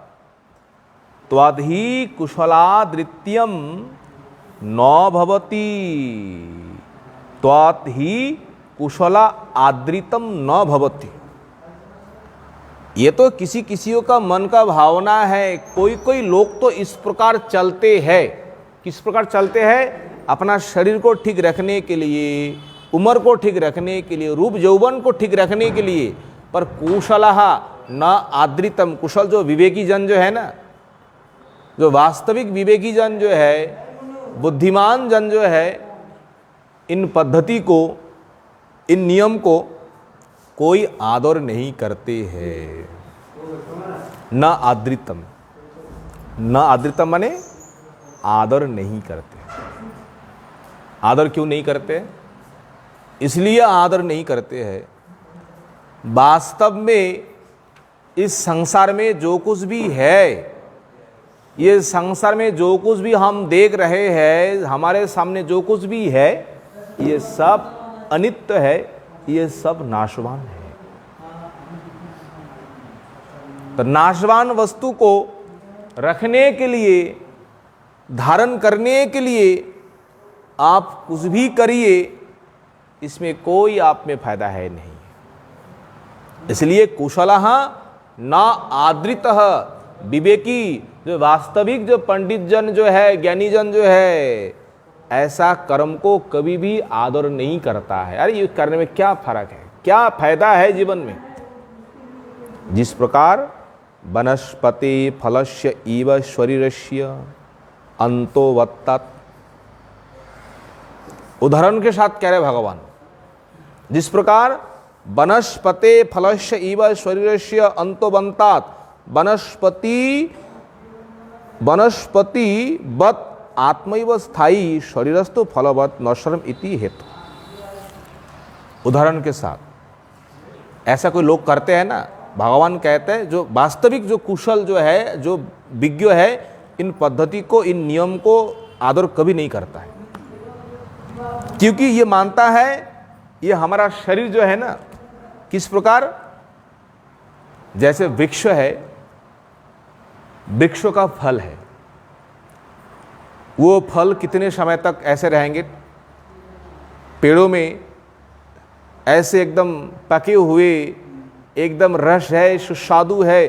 त्वद्धि कुशलादृत्यम न भवति, त्वद्धि कुशला आदृतम न भवति। ये तो किसी किसियों का मन का भावना है। कोई कोई लोग तो इस प्रकार चलते हैं। किस प्रकार चलते हैं? अपना शरीर को ठीक रखने के लिए, उम्र को ठीक रखने के लिए, रूप यौवन को ठीक रखने के लिए। पर कुशलः न आदृतम, कुशल जो विवेकी जन जो है ना, जो वास्तविक विवेकी जन जो है, बुद्धिमान जन जो है, इन पद्धति को, इन नियम को कोई आदर नहीं करते हैं। न आदृतम, न आदृतम माने आदर नहीं करते। आदर क्यों नहीं करते? इसलिए आदर नहीं करते हैं, वास्तव में इस संसार में जो कुछ भी है, ये संसार में जो कुछ भी हम देख रहे हैं, हमारे सामने जो कुछ भी है, ये सब अनित्य है, ये सब नाशवान है। तो नाशवान वस्तु को रखने के लिए, धारण करने के लिए आप कुछ भी करिए, इसमें कोई आप में फायदा है नहीं। इसलिए कुशलः न आदृतः, विवेकी जो वास्तविक जो पंडित जन जो है, ज्ञानी जन जो है, ऐसा कर्म को कभी भी आदर नहीं करता है। अरे ये करने में क्या फर्क है, क्या फायदा है जीवन में? जिस प्रकार वनस्पति फलस्य इव शरीरस्य अंतो वत्तत्, उदाहरण के साथ कह रहे भगवान, जिस प्रकार वनस्पति फलस्य इव शरीरस्य अंतो वत्तत्, वनस्पति वत् आत्मैव स्थायी शरीरस्थो फलवत् नश्वरम इति हेतु। उदाहरण के साथ ऐसा कोई लोग करते हैं ना, भगवान कहते हैं जो वास्तविक जो कुशल जो है, जो विज्ञ है, इन पद्धति को, इन नियम को आदर कभी नहीं करता है। क्योंकि ये मानता है ये हमारा शरीर जो है ना, किस प्रकार, जैसे वृक्ष है, वृक्षों का फल है, वो फल कितने समय तक ऐसे रहेंगे? पेड़ों में ऐसे एकदम पके हुए, एकदम रस है, सुस्वादु है,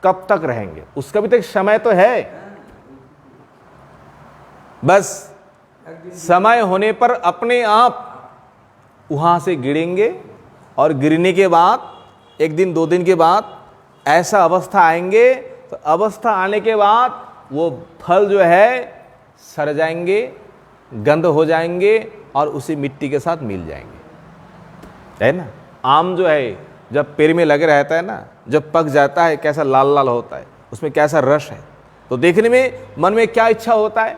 कब तक रहेंगे? उसका भी तो एक समय तो है। बस समय होने पर अपने आप वहां से गिरेंगे, और गिरने के बाद एक दिन दो दिन के बाद ऐसा अवस्था आएंगे, तो अवस्था आने के बाद वो फल जो है सड़ जाएंगे, गंध हो जाएंगे, और उसी मिट्टी के साथ मिल जाएंगे, है ना। आम जो है जब पेड़ में लगे रहता है ना, जब पक जाता है कैसा लाल लाल होता है, उसमें कैसा रस है, तो देखने में मन में क्या इच्छा होता है,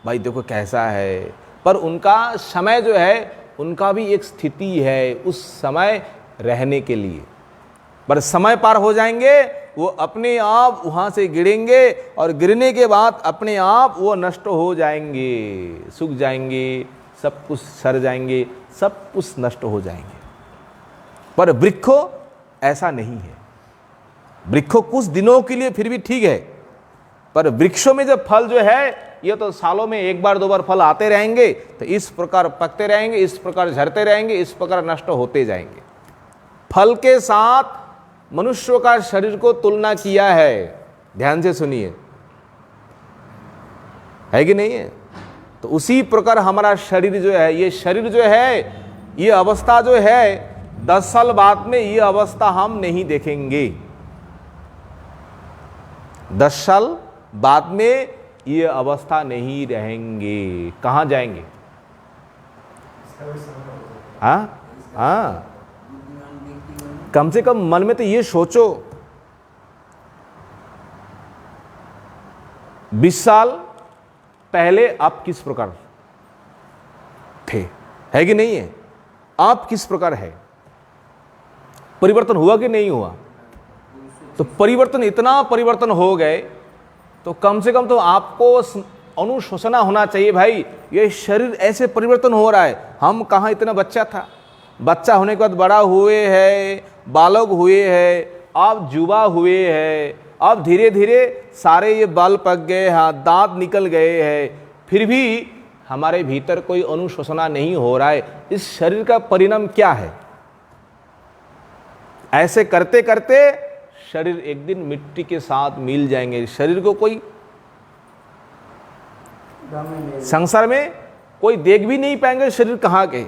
भाई देखो कैसा है। पर उनका समय जो है, उनका भी एक स्थिति है उस समय रहने के लिए। पर समय पार हो जाएंगे, वो अपने आप वहाँ से गिरेंगे, और गिरने के बाद अपने आप वो नष्ट हो जाएंगे, सूख जाएंगे, सब कुछ सड़ जाएंगे, सब कुछ नष्ट हो जाएंगे। पर वृक्षों ऐसा नहीं है। वृक्षों कुछ दिनों के लिए फिर भी ठीक है, पर वृक्षों में जब फल जो है, ये तो सालों में एक बार दो बार फल आते रहेंगे, तो इस प्रकार पकते रहेंगे, इस प्रकार झड़ते रहेंगे, इस प्रकार नष्ट होते जाएंगे। फल के साथ मनुष्यों का शरीर को तुलना किया है, ध्यान से सुनिए, है कि नहीं है? तो उसी प्रकार हमारा शरीर जो है, ये शरीर जो है, ये अवस्था जो है, 10 साल बाद में ये अवस्था हम नहीं देखेंगे। 10 साल बाद में ये अवस्था नहीं रहेंगे। कहाँ जाएंगे? हाँ, हाँ, कम से कम मन में तो ये सोचो 20 साल पहले आप किस प्रकार थे, है कि नहीं है? आप किस प्रकार है? परिवर्तन हुआ कि नहीं हुआ? तो परिवर्तन, इतना परिवर्तन हो गए तो कम से कम तो आपको अनुशोचना होना चाहिए, भाई ये शरीर ऐसे परिवर्तन हो रहा है। हम कहाँ इतना बच्चा था, बच्चा होने के बाद बड़ा हुए हैं, बालक हुए हैं, आप युवा हुए हैं, अब धीरे धीरे सारे ये बाल पक गए, हाँ दांत निकल गए हैं, फिर भी हमारे भीतर कोई अनुशोचना नहीं हो रहा है। इस शरीर का परिणाम क्या है? ऐसे करते करते शरीर एक दिन मिट्टी के साथ मिल जाएंगे। शरीर को कोई संसार में कोई देख भी नहीं पाएंगे शरीर कहाँ के।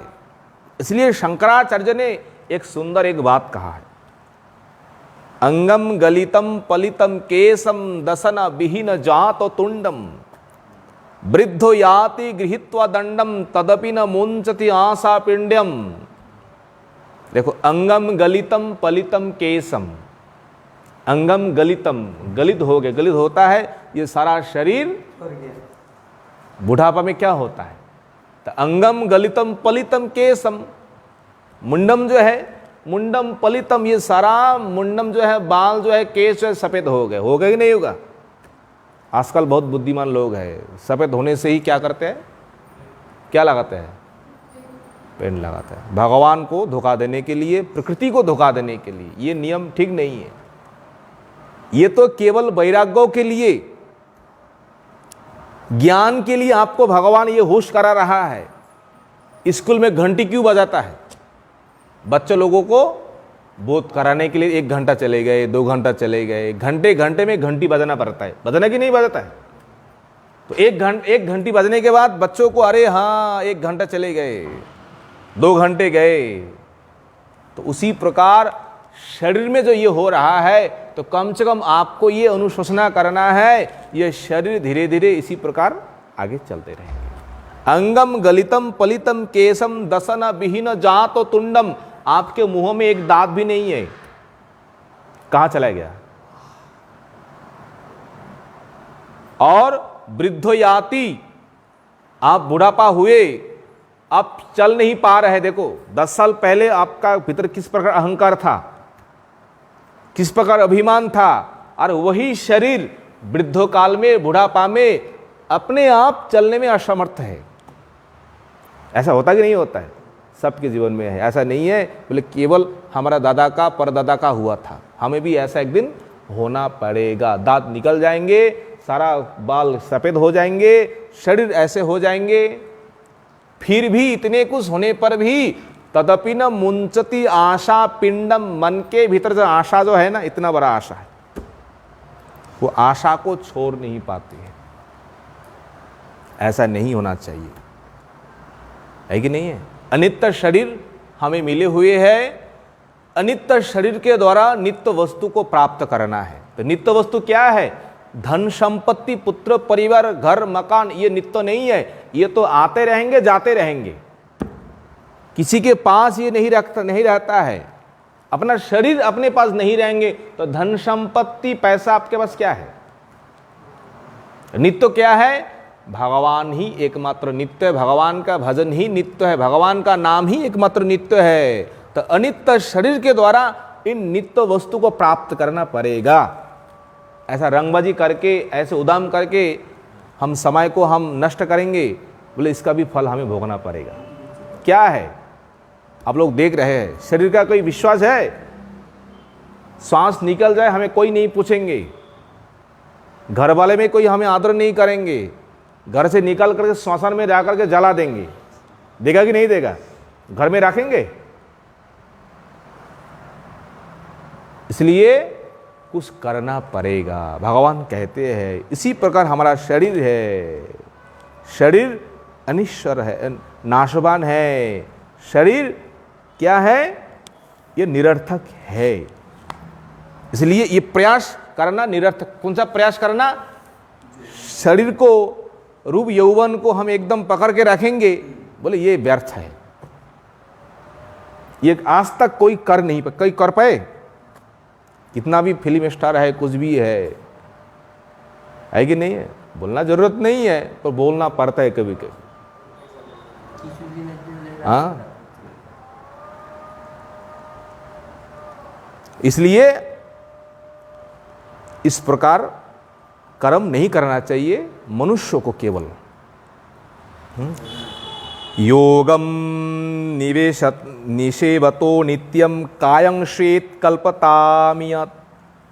इसलिए शंकराचार्य ने एक सुंदर एक बात कहा है, अंगम गलितम पलितम केसम दसन विहीन जात तुंडम वृद्धो याति गृहीत्वा दंडम तदपि न मुंचति आशा पिंड्यम। देखो, अंगम गलितम पलितम केसम, अंगम गलितम, गलित हो गए, गलित होता है ये सारा शरीर। बुढ़ापा में क्या होता है? तो अंगम गलितम पलितम केसम, मुंडम जो है, मुंडम पलितम, ये सारा मुंडम जो है, बाल जो है, केस जो है सफेद हो गए कि नहीं होगा? आजकल बहुत बुद्धिमान लोग हैं, सफेद होने से ही क्या करते हैं, क्या लगाते हैं? पेंट लगाते हैं। भगवान को धोखा देने के लिए, प्रकृति को धोखा देने के लिए। ये नियम ठीक नहीं है। ये तो केवल वैराग्यों के लिए, ज्ञान के लिए आपको भगवान ये होश करा रहा है। स्कूल में घंटी क्यों बजाता है? बच्चे लोगों को बोध कराने के लिए 1 घंटा चले गए, 2 घंटा चले गए, घंटे घंटे में घंटी बजाना पड़ता है। बजाना कि नहीं बजाता है? तो 1 घंटी बजने के बाद बच्चों को, अरे हाँ 1 घंटा चले गए, 2 घंटे गए। तो उसी प्रकार शरीर में जो ये हो रहा है, तो कम से कम आपको ये अनुशोचना करना है, ये शरीर धीरे धीरे इसी प्रकार आगे चलते रहेंगे। अंगम गलितम पलितम केसम दसन विहीन जात तुंडम, आपके मुंह में एक दांत भी नहीं है, कहां चला गया? और वृद्धो याति, आप बुढ़ापा हुए, आप चल नहीं पा रहे। देखो 10 साल पहले आपका भीतर किस प्रकार अहंकार था, किस प्रकार अभिमान था, और वही शरीर वृद्धो काल में, बुढ़ापा में अपने आप चलने में असमर्थ है। ऐसा होता कि नहीं होता है? सबके जीवन में है। ऐसा नहीं है बोले केवल हमारा दादा का परदादा का हुआ था, हमें भी ऐसा एक दिन होना पड़ेगा। दांत निकल जाएंगे, सारा बाल सफेद हो जाएंगे, शरीर ऐसे हो जाएंगे। फिर भी इतने कुछ होने पर भी तदपि न मुंचती आशा पिंडम, मन के भीतर जो आशा जो है ना, इतना बड़ा आशा है, वो आशा को छोड़ नहीं पाती है। ऐसा नहीं होना चाहिए, है कि नहीं है? अनित्य शरीर हमें मिले हुए हैं, अनित्य शरीर के द्वारा नित्य वस्तु को प्राप्त करना है। तो नित्य वस्तु क्या है? धन संपत्ति, पुत्र परिवार, घर मकान, ये नित्य नहीं है। ये तो आते रहेंगे, जाते रहेंगे, किसी के पास ये नहीं रहता है। अपना शरीर अपने पास नहीं रहेंगे तो धन संपत्ति पैसा आपके पास क्या है? नित्य क्या है? भगवान ही एकमात्र नित्य है, भगवान का भजन ही नित्य है, भगवान का नाम ही एकमात्र नित्य है। तो अनित्य शरीर के द्वारा इन नित्य वस्तु को प्राप्त करना पड़ेगा। ऐसा रंगबाजी करके, ऐसे उदाम करके हम समय को हम नष्ट करेंगे, बोले इसका भी फल हमें भोगना पड़ेगा। क्या है? आप लोग देख रहे हैं, शरीर का कोई विश्वास है? सांस निकल जाए हमें कोई नहीं पूछेंगे, घर वाले में कोई हमें आदर नहीं करेंगे, घर से निकल करके श्मशान में जाकर के जला देंगे। देगा कि नहीं देगा? घर में रखेंगे? इसलिए कुछ करना पड़ेगा। भगवान कहते हैं इसी प्रकार हमारा शरीर है, शरीर अनिश्वर है, नाशवान है। शरीर क्या है? ये निरर्थक है। इसलिए ये प्रयास करना निरर्थक। कौन सा प्रयास करना? शरीर को, रूप यौवन को हम एकदम पकड़ के रखेंगे, बोले ये व्यर्थ है। ये आज तक कोई कर नहीं पाए, कोई कर पाए? कितना भी फिल्म स्टार है, कुछ भी है कि नहीं है? बोलना जरूरत नहीं है, पर बोलना पड़ता है कभी कभी। हाँ, इसलिए इस प्रकार कर्म नहीं करना चाहिए मनुष्य को केवल। योगम निषेवतो नित्यम कायं श्वेत कल्पतामियत्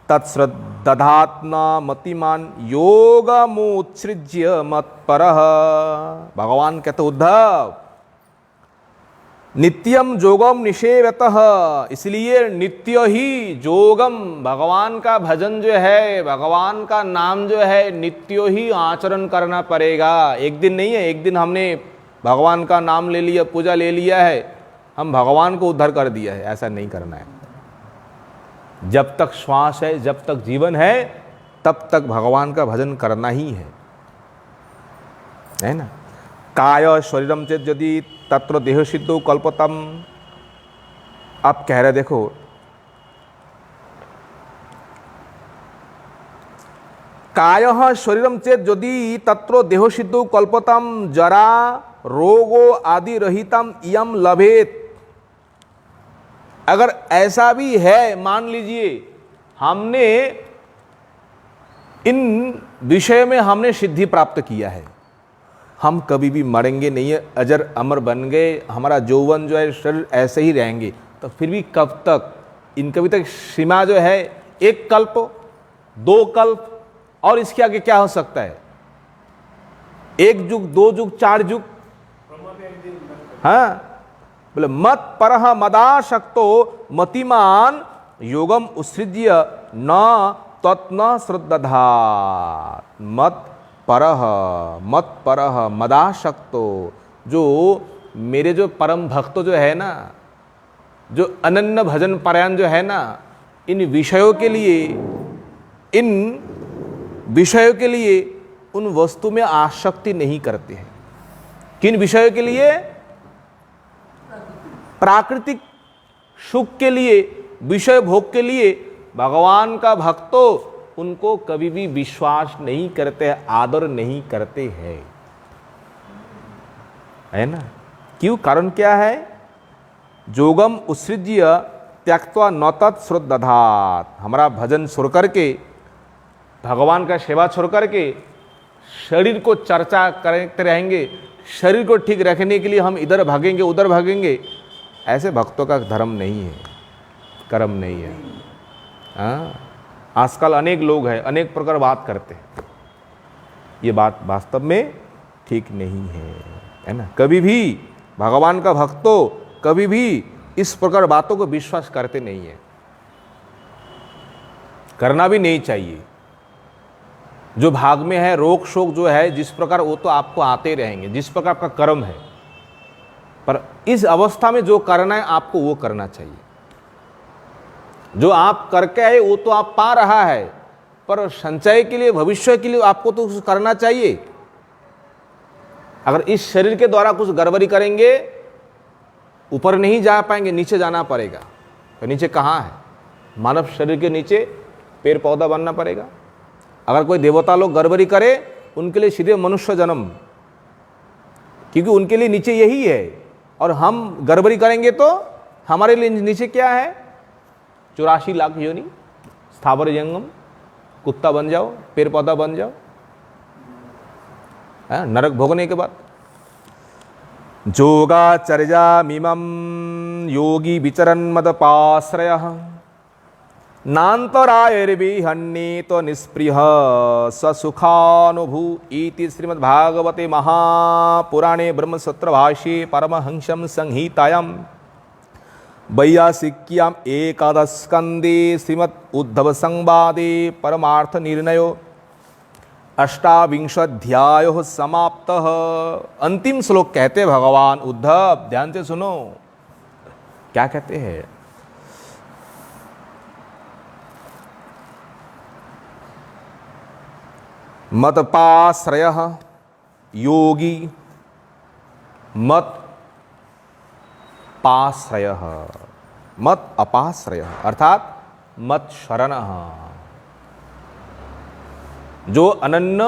तत्श्रद्धात्मा मतिमान योगमुत्सृज्य मत्परः। भगवान कहते उद्धव, नित्यम जोगम निषेवतः, इसलिए नित्य ही जोगम, भगवान का भजन जो है, भगवान का नाम जो है, नित्य ही आचरण करना पड़ेगा। एक दिन नहीं है, एक दिन हमने भगवान का नाम ले लिया, पूजा ले लिया है, हम भगवान को उद्धार कर दिया है, ऐसा नहीं करना है। जब तक श्वास है, जब तक जीवन है, तब तक भगवान का भजन करना ही है ना। काय शरीरम चेत यदि तत्र देह सिद्धो कल्पतम। आप कह रहे देखो, कायः शरीरम चेत यदि तत्र देह सिद्धो कल्पतम जरा रोगो आदि रहितम इयम लभेत। अगर ऐसा भी है, मान लीजिए हमने इन विषय में हमने सिद्धि प्राप्त किया है, हम कभी भी मरेंगे नहीं है, अजर अमर बन गए, हमारा यौवन जो है, शरीर ऐसे ही रहेंगे, तो फिर भी कब तक? इनका भी तक सीमा जो है, एक कल्प, 2 कल्प, और इसके आगे क्या हो सकता है? 1 युग, 2 युग, 4 युग। हाँ, बोले मत परह मदाशक्तो मतिमान योगम उत्सृज्य न तत्न श्रद्धात्। मत परह मदाशक्तो, जो मेरे जो परम भक्त जो है ना, जो अनन्य भजन परायण जो है ना, इन विषयों के लिए उन वस्तु में आसक्ति नहीं करते हैं। किन विषयों के लिए? प्राकृतिक सुख के लिए, विषय भोग के लिए भगवान का भक्तों उनको कभी भी विश्वास नहीं करते, आदर नहीं करते हैं, है ना। क्यों? कारण क्या है? जोगम उत्सृज्य त्यक्त्वा न तत् श्रद्धात्। हमारा भजन छोड़ करके, भगवान का सेवा छोड़ करके शरीर को चर्चा करते रहेंगे, शरीर को ठीक रखने के लिए हम इधर भागेंगे, उधर भागेंगे, ऐसे भक्तों का धर्म नहीं है, कर्म नहीं है। हाँ, आजकल अनेक लोग हैं, अनेक प्रकार बात करते हैं, ये बात वास्तव में ठीक नहीं है ना। कभी भी भगवान का भक्तों कभी भी इस प्रकार बातों को विश्वास करते नहीं है, करना भी नहीं चाहिए। जो भाग में है, रोग शोक जो है जिस प्रकार, वो तो आपको आते रहेंगे, जिस प्रकार आपका कर्म है, पर इस अवस्था में जो करना है आपको वो करना चाहिए। जो आप करके आए वो तो आप पा रहा है, पर संचय के लिए, भविष्य के लिए आपको तो कुछ करना चाहिए। अगर इस शरीर के द्वारा कुछ गड़बड़ी करेंगे, ऊपर नहीं जा पाएंगे, नीचे जाना पड़ेगा। तो नीचे कहाँ है? मानव शरीर के नीचे पेड़ पौधा बनना पड़ेगा। अगर कोई देवता लोग गड़बड़ी करे, उनके लिए सीधे मनुष्य जन्म, क्योंकि उनके लिए नीचे यही है। और हम गड़बड़ी करेंगे तो हमारे लिए नीचे क्या है? 84 लाख योनि, स्थावर जंगम, कुत्ता बन जाओ, पेड़ पौधा बन जाओ, नरक भोगने के बाद। जोगाचर्या मिमं योगी विचरन् मदपाश्रयः नान्तरायर्विहन्ये तो निस्पृह ससुखानुभू इति श्रीमद्भागवते महापुराणे ब्रह्मसूत्रभाष्ये परमहंसं संहितायां वैयासिक्याम् एकादशस्कन्धे श्रीमद् उद्धव संवादे परमार्थ निर्णयो 28वाध्याय समाप्तः। अंतिम श्लोक कहते भगवान उद्धव, ध्यान से सुनो क्या कहते हैं। मतपाश्रयः योगी, मत पाश्रय, मत अपाश्रय अर्थात मत शरण। जो अनन्य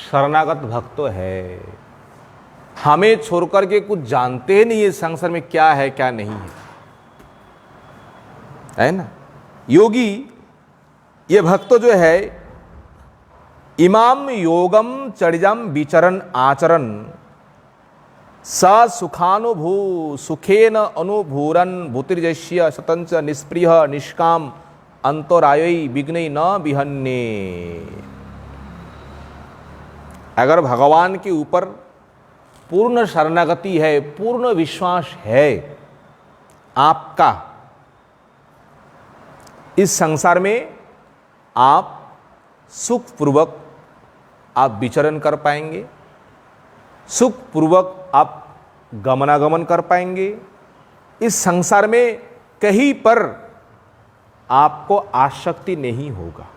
शरणागत भक्त है, हमें छोड़कर के कुछ जानते ही नहीं है संसार में क्या है क्या नहीं है ना। योगी ये भक्त जो है, इमाम योगम चरिजम विचरण आचरण स सुखानुभू सुखेन अनुभूरन भूतिर्जस्य शतंच निष्प्रिय निष्काम अंतराय विघ्न न विहन्ये। अगर भगवान के ऊपर पूर्ण शरणागति है, पूर्ण विश्वास है आपका, इस संसार में आप सुखपूर्वक आप विचरण कर पाएंगे, सुखपूर्वक आप गमनागमन कर पाएंगे। इस संसार में कहीं पर आपको आसक्ति नहीं होगा।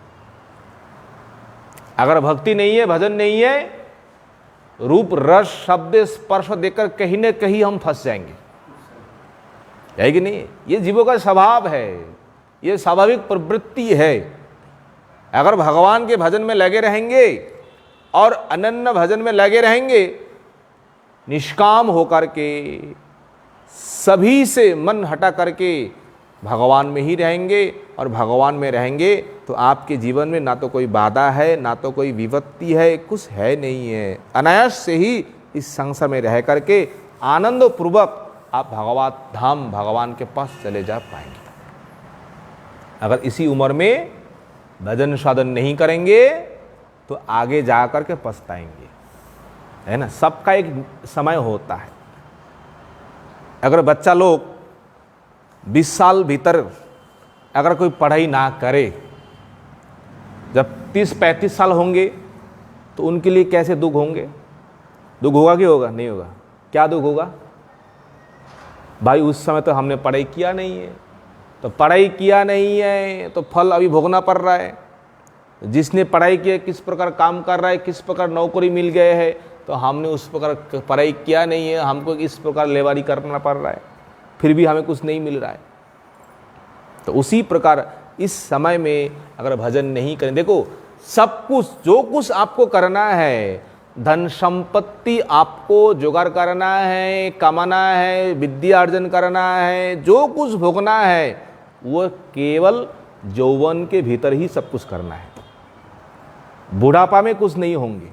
अगर भक्ति नहीं है, भजन नहीं है, रूप रस शब्द स्पर्श देकर कहीं न कहीं हम फंस जाएंगे, है कि नहीं। ये जीवों का स्वभाव है, ये स्वाभाविक प्रवृत्ति है। अगर भगवान के भजन में लगे रहेंगे और अनन्य भजन में लगे रहेंगे, निष्काम होकर के सभी से मन हटा करके भगवान में ही रहेंगे, और भगवान में रहेंगे तो आपके जीवन में ना तो कोई बाधा है, ना तो कोई विपत्ति है, कुछ है नहीं है। अनायास से ही इस संसार में रह करके आनंद पूर्वक आप भगवत धाम भगवान के पास चले जा पाएंगे। अगर इसी उम्र में भजन साधन नहीं करेंगे तो आगे जा कर के पछताएंगे, है ना। सबका एक समय होता है। अगर बच्चा लोग 20 साल भीतर अगर कोई पढ़ाई ना करे, जब 30-35 साल होंगे तो उनके लिए कैसे दुख होंगे। दुख होगा कि होगा नहीं होगा। क्या दुख होगा भाई, उस समय तो हमने पढ़ाई किया नहीं है, तो पढ़ाई किया नहीं है तो फल अभी भोगना पड़ रहा है। जिसने पढ़ाई की है किस प्रकार काम कर रहा है, किस प्रकार नौकरी मिल गए है, तो हमने उस प्रकार पढ़ाई किया नहीं है, हमको इस प्रकार लेवारी करना पड़ रहा है, फिर भी हमें कुछ नहीं मिल रहा है। तो उसी प्रकार इस समय में अगर भजन नहीं करें, देखो सब कुछ जो कुछ आपको करना है, धन संपत्ति आपको जुगाड़ करना है, कमाना है, विद्या अर्जन करना है, जो कुछ भोगना है वो केवल यौवन के भीतर ही सब कुछ करना है। बुढ़ापा में कुछ नहीं होंगे,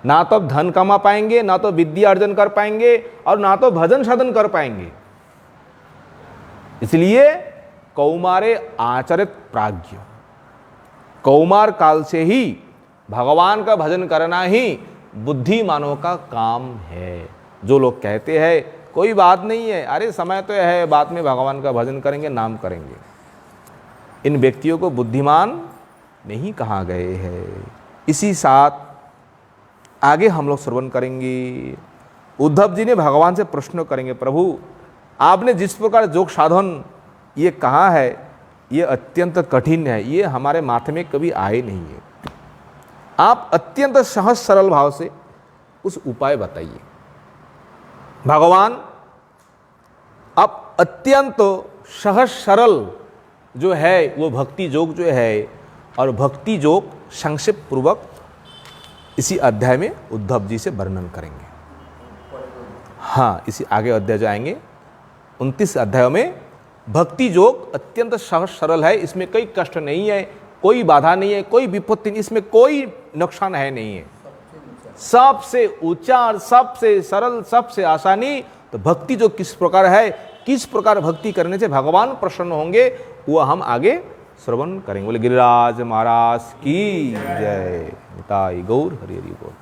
ना तो धन कमा पाएंगे, ना तो विद्या अर्जन कर पाएंगे, और ना तो भजन साधन कर पाएंगे। इसलिए कौमारे आचरित प्राज्ञ, कौमार काल से ही भगवान का भजन करना ही बुद्धिमानों का काम है। जो लोग कहते हैं कोई बात नहीं है, अरे समय तो है, बाद में भगवान का भजन करेंगे, नाम करेंगे, इन व्यक्तियों को बुद्धिमान नहीं कहा गए हैं। इसी साथ आगे हम लोग श्रवण करेंगे। उद्धव जी ने भगवान से प्रश्न करेंगे, प्रभु आपने जिस प्रकार योग साधन ये कहा है ये अत्यंत कठिन है, ये हमारे माथे में कभी आए नहीं है। आप अत्यंत सहज सरल भाव से उस उपाय बताइए। भगवान अब अत्यंत सहज सरल जो है वो भक्ति योग जो है, और भक्ति योग संक्षेप पूर्वक इसी अध्याय में उद्धव जी से वर्णन करेंगे। हाँ, इसी आगे अध्याय जो आएंगे 29 अध्याय में भक्ति योग अत्यंत सहज सरल है, इसमें कोई कष्ट नहीं है, कोई बाधा नहीं है, कोई विपत्ति नहीं, इसमें कोई नुकसान है नहीं है। सबसे ऊंचा, सबसे सरल, सबसे आसानी। तो भक्ति जो किस प्रकार है, किस प्रकार भक्ति करने से भगवान प्रसन्न होंगे, वो हम आगे श्रवण करेंगे। बोले गिरिराज महाराज की जय। निताई गौर हरि हरि बोल।